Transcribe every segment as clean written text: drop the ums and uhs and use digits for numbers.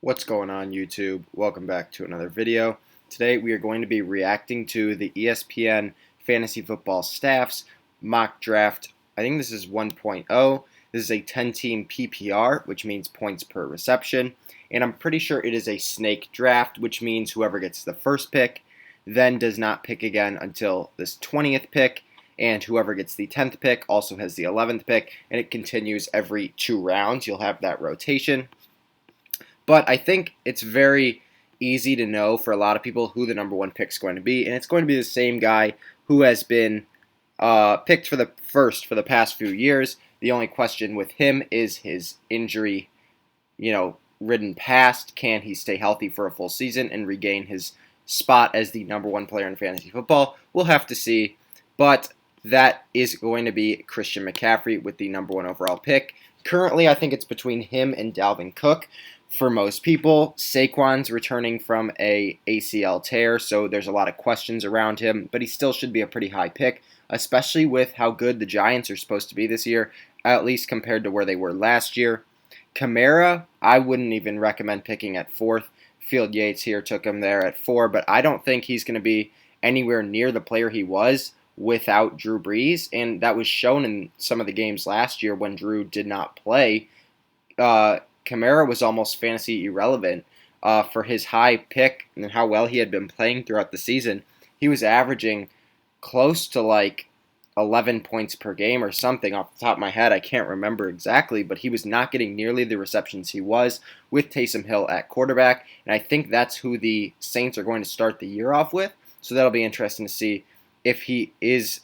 What's going on, YouTube? Welcome back to another video. Today we are going to be reacting to the ESPN Fantasy Football Staff's mock draft. I think this is 1.0. This is a 10-team PPR, which means points per reception. And I'm pretty sure it is a snake draft, which means whoever gets the first pick then does not pick again until this 20th pick. And whoever gets the 10th pick also has the 11th pick. And it continues every 2 rounds. You'll have that rotation. But I think it's very easy to know for a lot of people who the number 1 pick is going to be, and it's going to be the same guy who has been picked for the past few years. The only question with him is his injury, ridden past. Can he stay healthy for a full season and regain his spot as the number 1 player in fantasy football? We'll have to see, but that is going to be Christian McCaffrey with the number 1 overall pick. Currently, I think it's between him and Dalvin Cook. For most people, Saquon's returning from a ACL tear, so there's a lot of questions around him, but he still should be a pretty high pick, especially with how good the Giants are supposed to be this year, at least compared to where they were last year. Kamara, I wouldn't even recommend picking at 4th. Field Yates here took him there at 4, but I don't think he's going to be anywhere near the player he was without Drew Brees, and that was shown in some of the games last year when Drew did not play. Kamara was almost fantasy irrelevant for his high pick and how well he had been playing throughout the season. He was averaging close to like 11 points per game or something off the top of my head. I can't remember exactly, but he was not getting nearly the receptions he was with Taysom Hill at quarterback, and I think that's who the Saints are going to start the year off with, so that'll be interesting to see if he is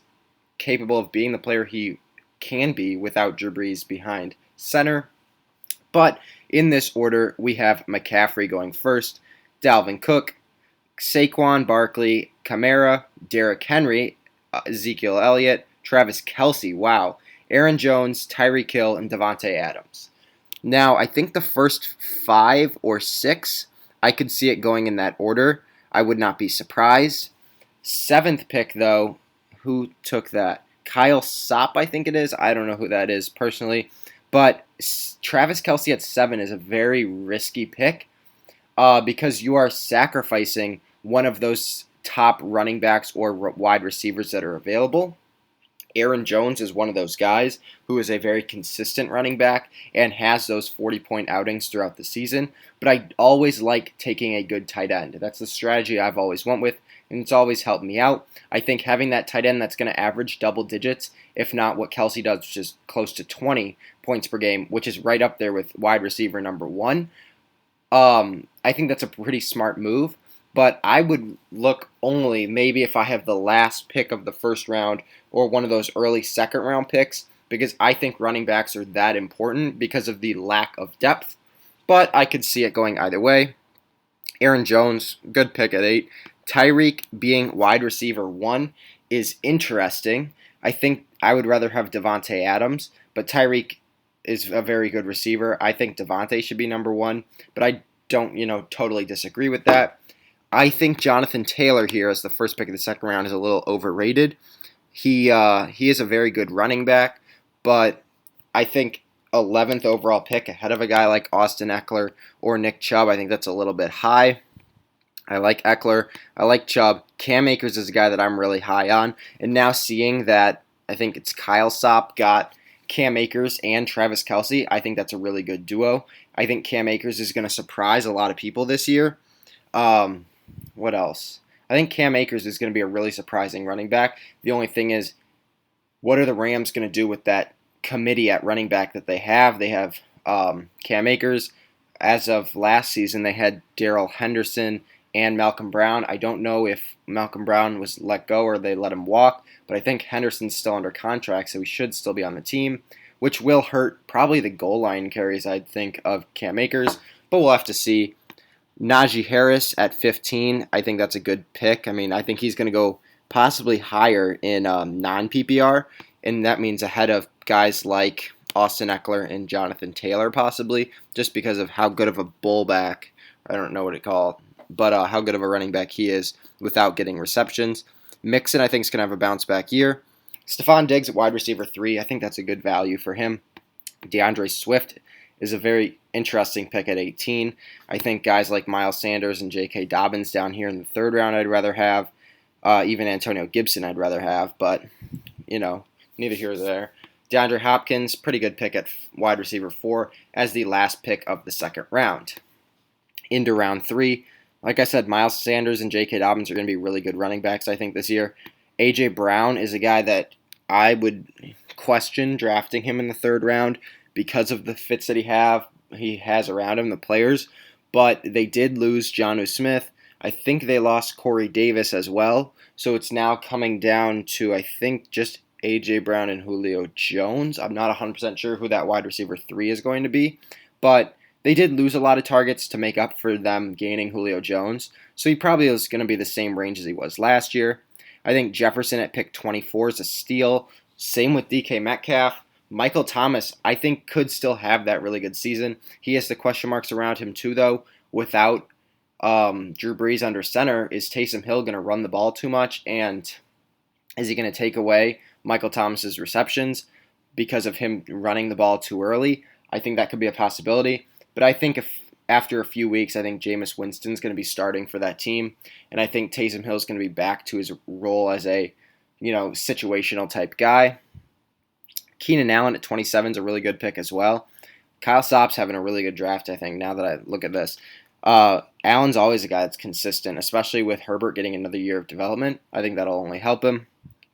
capable of being the player he can be without Drew Brees behind center. But in this order, we have McCaffrey going first, Dalvin Cook, Saquon Barkley, Kamara, Derrick Henry, Ezekiel Elliott, Travis Kelce, wow, Aaron Jones, Tyreek Hill, and Davante Adams. Now, I think the first 5 or 6, I could see it going in that order. I would not be surprised. 7th pick, though, who took that? Kyle Sopp, I think it is. I don't know who that is personally. But Travis Kelce at 7 is a very risky pick because you are sacrificing one of those top running backs or wide receivers that are available. Aaron Jones is one of those guys who is a very consistent running back and has those 40-point outings throughout the season. But I always like taking a good tight end. That's the strategy I've always went with, and it's always helped me out. I think having that tight end that's going to average double digits, if not what Kelce does, which is close to 20 points per game, which is right up there with wide receiver number 1, I think that's a pretty smart move. But I would look only maybe if I have the last pick of the first round or one of those early second round picks, because I think running backs are that important because of the lack of depth. But I could see it going either way. Aaron Jones, good pick at 8. Tyreek being wide receiver 1 is interesting. I think I would rather have Davante Adams, but Tyreek is a very good receiver. I think Davante should be number 1, but I don't, totally disagree with that. I think Jonathan Taylor here as the first pick of the second round is a little overrated. He is a very good running back, but I think 11th overall pick ahead of a guy like Austin Eckler or Nick Chubb, I think that's a little bit high. I like Eckler. I like Chubb. Cam Akers is a guy that I'm really high on. And now seeing that I think it's Kyle Sopp got Cam Akers and Travis Kelce, I think that's a really good duo. I think Cam Akers is going to surprise a lot of people this year. What else? I think Cam Akers is going to be a really surprising running back. The only thing is, what are the Rams going to do with that committee at running back that they have? They have Cam Akers. As of last season, they had Darrell Henderson and Malcolm Brown. I don't know if Malcolm Brown was let go or they let him walk, but I think Henderson's still under contract, so he should still be on the team, which will hurt probably the goal line carries, I'd think, of Cam Akers, but we'll have to see. Najee Harris at 15, I think that's a good pick. I mean, I think he's going to go possibly higher in non-PPR, and that means ahead of guys like Austin Eckler and Jonathan Taylor possibly, just because of how good of a bullback, I don't know what it called, but how good of a running back he is without getting receptions. Mixon, I think, is going to have a bounce-back year. Stephon Diggs at wide receiver 3, I think that's a good value for him. DeAndre Swift is a very interesting pick at 18. I think guys like Miles Sanders and J.K. Dobbins down here in the third round I'd rather have. Even Antonio Gibson I'd rather have, but, neither here nor there. DeAndre Hopkins, pretty good pick at wide receiver 4 as the last pick of the second round. Into round 3, like I said, Miles Sanders and J.K. Dobbins are going to be really good running backs, I think, this year. A.J. Brown is a guy that I would question drafting him in the third round because of the fits that he has around him, the players. But they did lose Jonnu Smith. I think they lost Corey Davis as well. So it's now coming down to, I think, just A.J. Brown and Julio Jones. I'm not 100% sure who that wide receiver 3 is going to be. But they did lose a lot of targets to make up for them gaining Julio Jones. So he probably is going to be the same range as he was last year. I think Jefferson at pick 24 is a steal. Same with DK Metcalf. Michael Thomas, I think, could still have that really good season. He has the question marks around him too, though. Without Drew Brees under center, is Taysom Hill going to run the ball too much? And is he going to take away Michael Thomas's receptions because of him running the ball too early? I think that could be a possibility. But I think if after a few weeks, I think Jameis Winston's going to be starting for that team. And I think Taysom Hill's going to be back to his role as a, situational type guy. Keenan Allen at 27 is a really good pick as well. Kyle Sopp's having a really good draft, I think, now that I look at this. Allen's always a guy that's consistent, especially with Herbert getting another year of development. I think that'll only help him.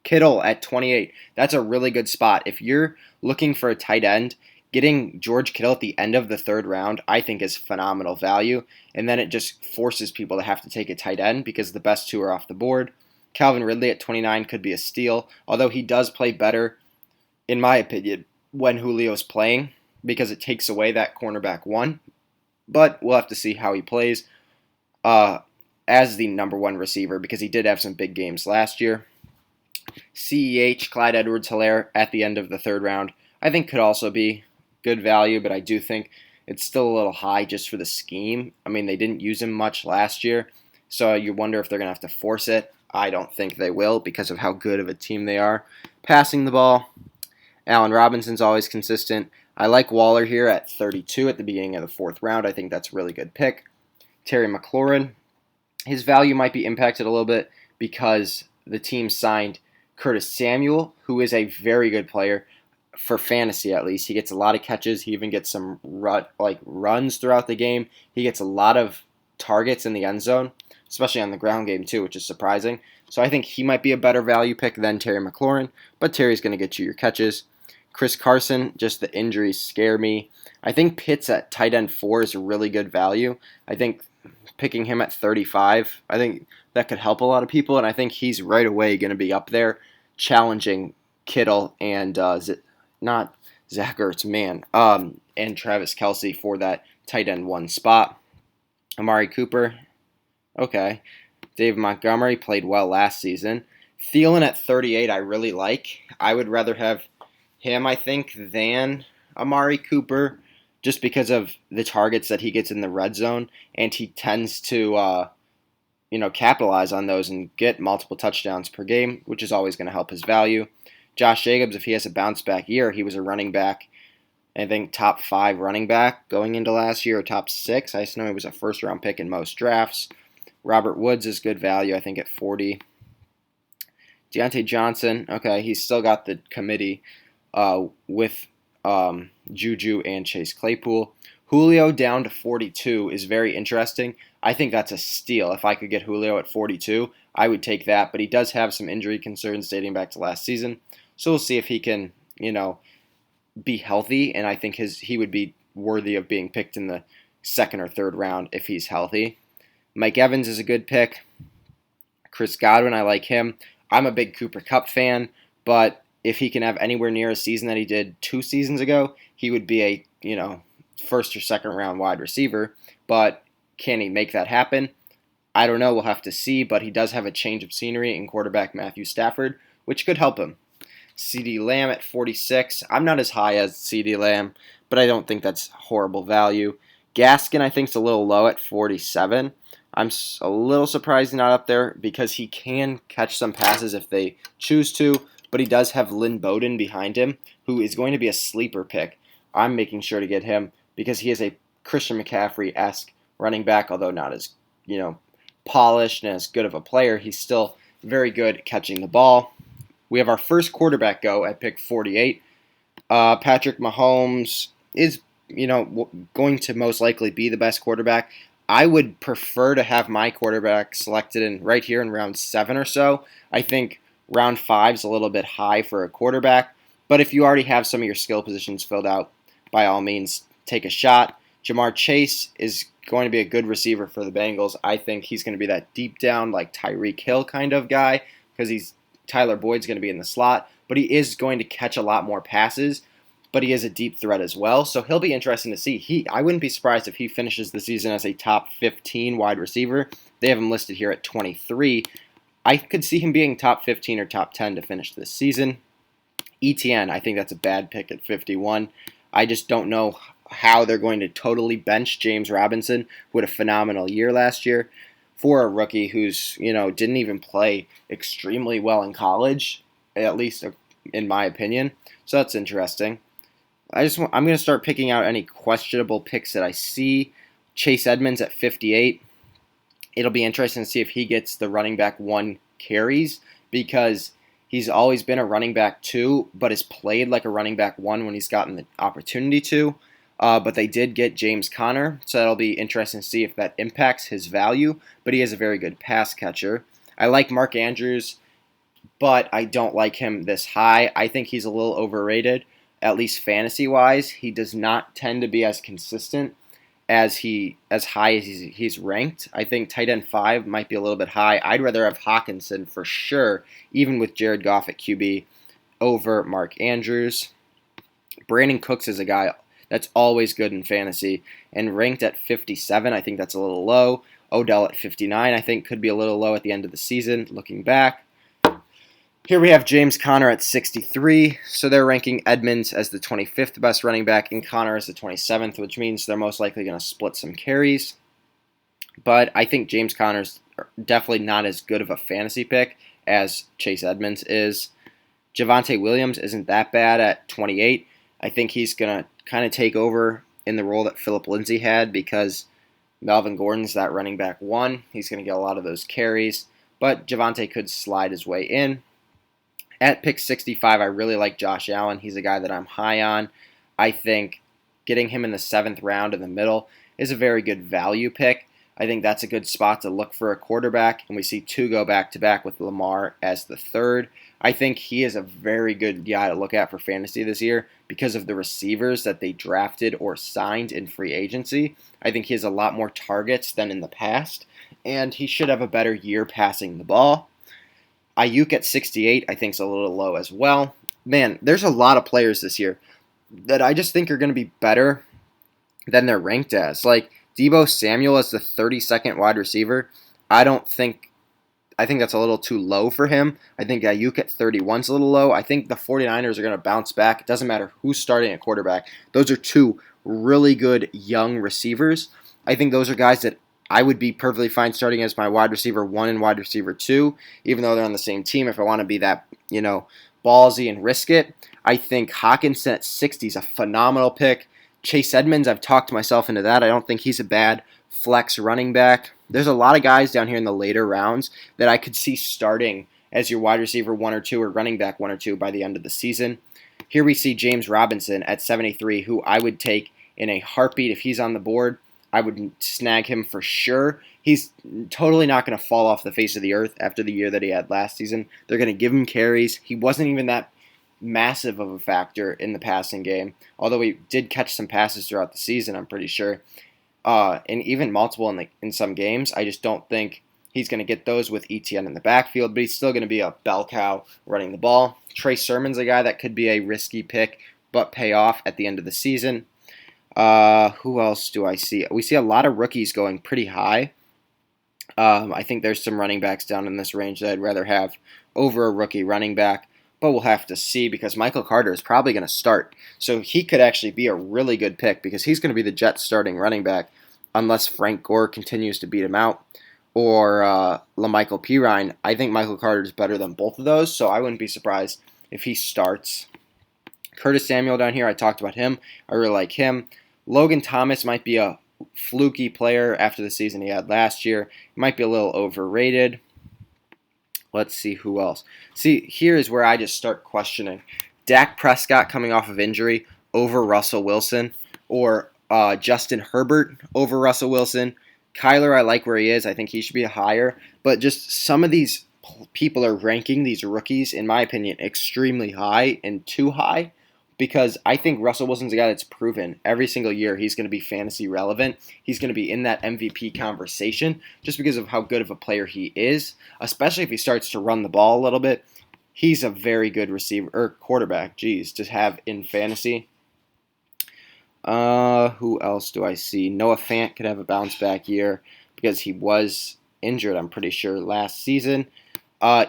Kittle at 28. That's a really good spot. If you're looking for a tight end, getting George Kittle at the end of the third round, I think, is phenomenal value. And then it just forces people to have to take a tight end because the best 2 are off the board. Calvin Ridley at 29 could be a steal, although he does play better, in my opinion, when Julio's playing because it takes away that cornerback 1. But we'll have to see how he plays as the number 1 receiver because he did have some big games last year. CEH, Clyde Edwards-Helaire at the end of the third round, I think could also be good value, but I do think it's still a little high just for the scheme. I mean, they didn't use him much last year, so you wonder if they're going to have to force it. I don't think they will because of how good of a team they are. Passing the ball, Allen Robinson's always consistent. I like Waller here at 32 at the beginning of the fourth round. I think that's a really good pick. Terry McLaurin, his value might be impacted a little bit because the team signed Curtis Samuel, who is a very good player. For fantasy, at least. He gets a lot of catches. He even gets some runs throughout the game. He gets a lot of targets in the end zone, especially on the ground game too, which is surprising. So I think he might be a better value pick than Terry McLaurin, but Terry's going to get you your catches. Chris Carson, just the injuries scare me. I think Pitts at tight end 4 is a really good value. I think picking him at 35, I think that could help a lot of people, and I think he's right away going to be up there challenging Kittle and not Zach Ertz, and Travis Kelce for that tight end 1 spot. Amari Cooper, okay. Dave Montgomery played well last season. Thielen at 38 I really like. I would rather have him, I think, than Amari Cooper just because of the targets that he gets in the red zone, and he tends to capitalize on those and get multiple touchdowns per game, which is always going to help his value. Josh Jacobs, if he has a bounce-back year, he was a running back, I think top 5 running back going into last year, or top 6. I just know he was a first-round pick in most drafts. Robert Woods is good value, I think, at 40. Deontay Johnson, okay, he's still got the committee with Juju and Chase Claypool. Julio down to 42 is very interesting. I think that's a steal. If I could get Julio at 42, I would take that, but he does have some injury concerns dating back to last season. So we'll see if he can, be healthy, and I think he would be worthy of being picked in the second or third round if he's healthy. Mike Evans is a good pick. Chris Godwin, I like him. I'm a big Cooper Kupp fan, but if he can have anywhere near a season that he did 2 seasons ago, he would be a, first or second round wide receiver. But can he make that happen? I don't know. We'll have to see, but he does have a change of scenery in quarterback Matthew Stafford, which could help him. CeeDee Lamb at 46. I'm not as high as CeeDee Lamb, but I don't think that's horrible value. Gaskin, I think, is a little low at 47. I'm a little surprised he's not up there because he can catch some passes if they choose to, but he does have Lynn Bowden behind him, who is going to be a sleeper pick. I'm making sure to get him because he has a Christian McCaffrey-esque running back, although not as, polished and as good of a player. He's still very good at catching the ball. We have our first quarterback go at pick 48. Patrick Mahomes is, going to most likely be the best quarterback. I would prefer to have my quarterback selected right here in round 7 or so. I think round 5 is a little bit high for a quarterback, but if you already have some of your skill positions filled out, by all means, take a shot. Jamar Chase is going to be a good receiver for the Bengals. I think he's going to be that deep down, like Tyreek Hill kind of guy, because Tyler Boyd's going to be in the slot, but he is going to catch a lot more passes, but he is a deep threat as well, so he'll be interesting to see. I wouldn't be surprised if he finishes the season as a top 15 wide receiver. They have him listed here at 23. I could see him being top 15 or top 10 to finish this season. ETN, I think that's a bad pick at 51. I just don't know how they're going to totally bench James Robinson, who had a phenomenal year last year, for a rookie who's, didn't even play extremely well in college, at least in my opinion. So that's interesting. I'm going to start picking out any questionable picks that I see. Chase Edmonds at 58. It'll be interesting to see if he gets the running back 1 carries, because he's always been a running back 2, but has played like a running back 1 when he's gotten the opportunity to. But they did get James Conner, so that'll be interesting to see if that impacts his value. But he is a very good pass catcher. I like Mark Andrews, but I don't like him this high. I think he's a little overrated, at least fantasy-wise. He does not tend to be as consistent as high as he's ranked. I think tight end 5 might be a little bit high. I'd rather have Hawkinson for sure, even with Jared Goff at QB, over Mark Andrews. Brandon Cooks is a guy that's always good in fantasy, and ranked at 57, I think that's a little low. Odell at 59, I think could be a little low at the end of the season, looking back. Here we have James Conner at 63, so they're ranking Edmonds as the 25th best running back and Conner as the 27th, which means they're most likely going to split some carries. But I think James Conner's definitely not as good of a fantasy pick as Chase Edmonds is. Javonte Williams isn't that bad at 28. I think he's going to kind of take over in the role that Phillip Lindsay had, because Melvin Gordon's that running back 1. He's going to get a lot of those carries, but Javonte could slide his way in. At pick 65, I really like Josh Allen. He's a guy that I'm high on. I think getting him in the 7th round in the middle is a very good value pick. I think that's a good spot to look for a quarterback, and we see 2 go back-to-back with Lamar as the 3rd. I think he is a very good guy to look at for fantasy this year because of the receivers that they drafted or signed in free agency. I think he has a lot more targets than in the past, and he should have a better year passing the ball. Ayuk at 68, I think is a little low as well. Man, there's a lot of players this year that I just think are going to be better than they're ranked as. Like Deebo Samuel as the 32nd wide receiver, I think that's a little too low for him. I think Ayuk at 31 is a little low. I think the 49ers are going to bounce back. It doesn't matter who's starting at quarterback. Those are 2 really good young receivers. I think those are guys that I would be perfectly fine starting as my wide receiver 1 and wide receiver 2, even though they're on the same team. If I want to be that, ballsy and risk it, I think Hawkinson at 60 is a phenomenal pick. Chase Edmonds, I've talked myself into that. I don't think he's a bad flex running back. There's a lot of guys down here in the later rounds that I could see starting as your wide receiver 1 or 2 or running back 1 or 2 by the end of the season. Here we see James Robinson at 73, who I would take in a heartbeat. If he's on the board, I would snag him for sure. He's totally not going to fall off the face of the earth after the year that he had last season. They're going to give him carries. He wasn't even that massive of a factor in the passing game, although he did catch some passes throughout the season, I'm pretty sure, and even multiple in some games. I just don't think he's going to get those with ETN in the backfield, but he's still going to be a bell cow running the ball. Trey Sermon's a guy that could be a risky pick, but pay off at the end of the season. Who else do I see? We see a lot of rookies going pretty high. I think there's some running backs down in this range that I'd rather have over a rookie running back, but we'll have to see because Michael Carter is probably going to start. So he could actually be a really good pick because he's going to be the Jets starting running back unless Frank Gore continues to beat him out or LaMichael Pirine. I think Michael Carter is better than both of those, so I wouldn't be surprised if he starts. Curtis Samuel down here, I talked about him. I really like him. Logan Thomas might be a fluky player after the season he had last year. He might be a little overrated. Let's see who else. See, here is where I just start questioning. Dak Prescott coming off of injury over Russell Wilson, or Justin Herbert over Russell Wilson. Kyler, I like where he is. I think he should be higher. But just some of these people are ranking these rookies, in my opinion, extremely high and too high, because I think Russell Wilson's a guy that's proven every single year he's going to be fantasy relevant. He's going to be in that MVP conversation just because of how good of a player he is, especially if he starts to run the ball a little bit. He's a very good receiver or quarterback, to have in fantasy. Who else do I see? Noah Fant could have a bounce back year because he was injured, I'm pretty sure, last season.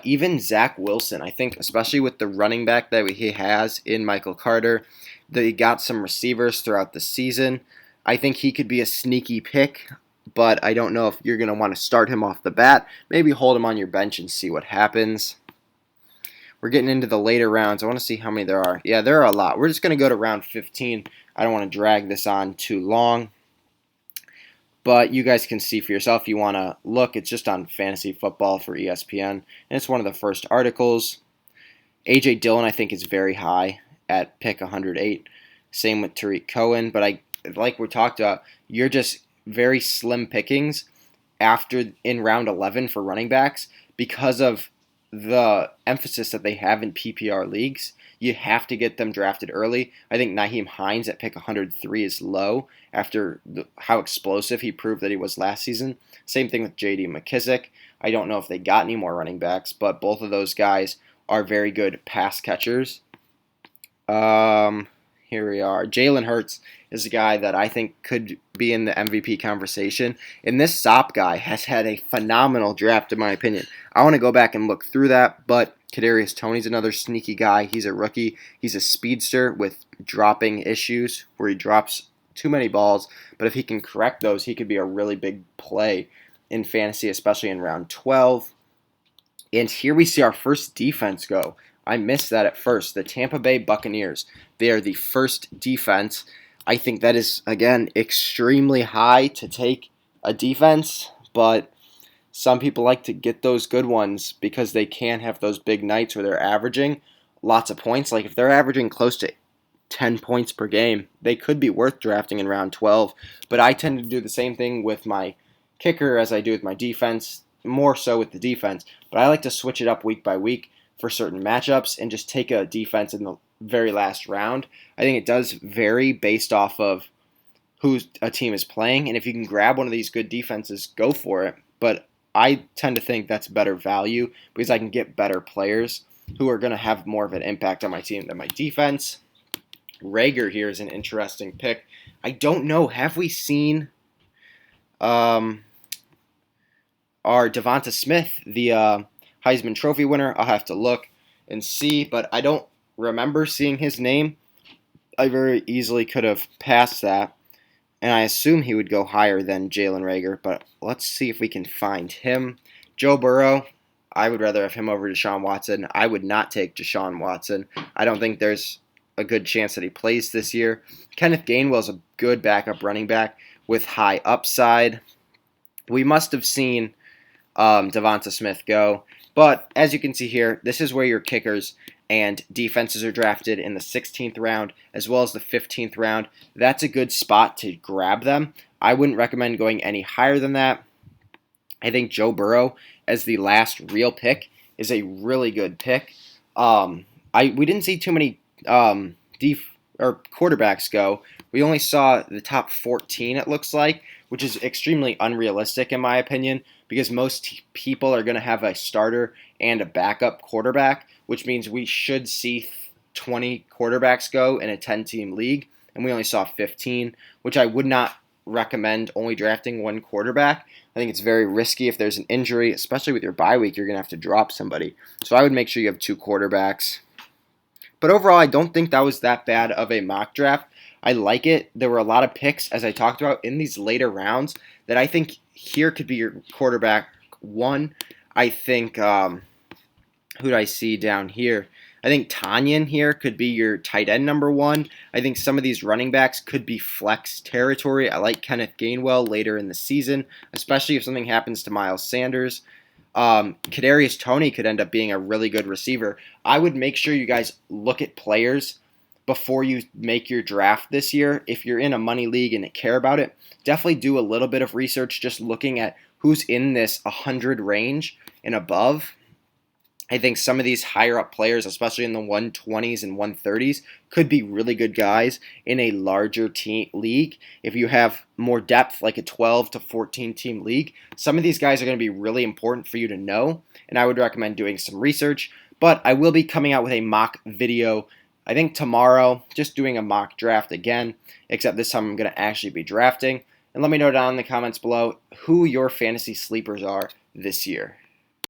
Even Zach Wilson, I think, especially with the running back that he has in Michael Carter, that he got some receivers throughout the season. I think he could be a sneaky pick, but I don't know if you're going to want to start him off the bat. Maybe hold him on your bench and see what happens. We're getting into the later rounds. I want to see how many there are. Yeah, there are a lot. We're just going to go to round 15. I don't want to drag this on too long. But you guys can see for yourself if you want to look. It's just on Fantasy Football for ESPN. And it's one of the first articles. A.J. Dillon, I think, is very high at pick 108. Same with Tariq Cohen. But like we talked about, you're just very slim pickings in round 11 for running backs because of the emphasis that they have in PPR leagues. You have to get them drafted early. I think Nyheim Hines at pick 103 is low after how explosive he proved that he was last season. Same thing with J.D. McKissick. I don't know if they got any more running backs, but both of those guys are very good pass catchers. Here we are. Jalen Hurts is a guy that I think could be in the MVP conversation. And this Sop guy has had a phenomenal draft, in my opinion. I want to go back and look through that, but Kadarius Toney's another sneaky guy. He's a rookie. He's a speedster with dropping issues where he drops too many balls. But if he can correct those, he could be a really big play in fantasy, especially in round 12. And here we see our first defense go. I missed that at first. The Tampa Bay Buccaneers. They are the first defense. I think that is, again, extremely high to take a defense, but some people like to get those good ones because they can have those big nights where they're averaging lots of points. Like if they're averaging close to 10 points per game, they could be worth drafting in round 12. But I tend to do the same thing with my kicker as I do with my defense, more so with the defense. But I like to switch it up week by week for certain matchups and just take a defense in the very last round. I think it does vary based off of who a team is playing, and if you can grab one of these good defenses, go for it. But I tend to think that's better value because I can get better players who are going to have more of an impact on my team than my defense. Rager here is an interesting pick. I don't know. Have we seen our Devonta Smith, the Heisman Trophy winner? I'll have to look and see, but I don't remember seeing his name. I very easily could have passed that, and I assume he would go higher than Jalen Rager, but let's see if we can find him. Joe Burrow, I would rather have him over Deshaun Watson. I would not take Deshaun Watson. I don't think there's a good chance that he plays this year. Kenneth Gainwell's a good backup running back with high upside. We must have seen Devonta Smith go. But as you can see here, this is where your kickers and defenses are drafted in the 16th round as well as the 15th round. That's a good spot to grab them. I wouldn't recommend going any higher than that. I think Joe Burrow as the last real pick is a really good pick. We didn't see too many quarterbacks go. We only saw the top 14, it looks like, which is extremely unrealistic in my opinion, because most people are going to have a starter and a backup quarterback, which means we should see 20 quarterbacks go in a 10-team league, and we only saw 15, which I would not recommend only drafting one quarterback. I think it's very risky if there's an injury, especially with your bye week, you're going to have to drop somebody. So I would make sure you have 2 quarterbacks. But overall, I don't think that was that bad of a mock draft. I like it. There were a lot of picks, as I talked about, in these later rounds that I think here could be your quarterback one. I think, who do I see down here? I think Tanyan here could be your tight end number 1. I think some of these running backs could be flex territory. I like Kenneth Gainwell later in the season, especially if something happens to Miles Sanders. Kadarius Toney could end up being a really good receiver. I would make sure you guys look at players before you make your draft this year. If you're in a money league and care about it, definitely do a little bit of research just looking at who's in this 100 range and above. I think some of these higher up players, especially in the 120s and 130s, could be really good guys in a larger team league. If you have more depth, like a 12 to 14 team league, some of these guys are going to be really important for you to know, and I would recommend doing some research. But I will be coming out with a mock video, I think tomorrow, just doing a mock draft again, except this time I'm going to actually be drafting. And let me know down in the comments below who your fantasy sleepers are this year.